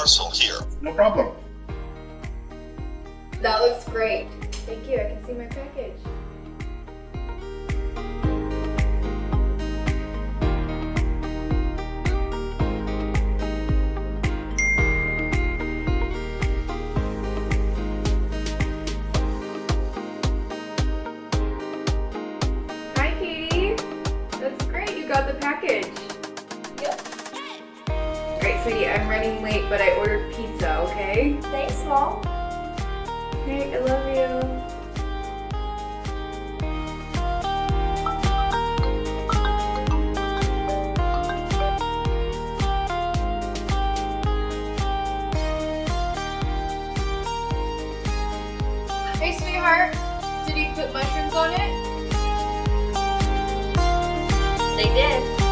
parcel here. No problem. That looks great. Thank you. I can see my package. Hi, Katie. That's great. You got the package. Yep. Great, sweetie. I'm running late, but I ordered pizza, okay? Thanks, Mom. Hey, I love you. Hey, sweetheart. Did he put mushrooms on it? They did.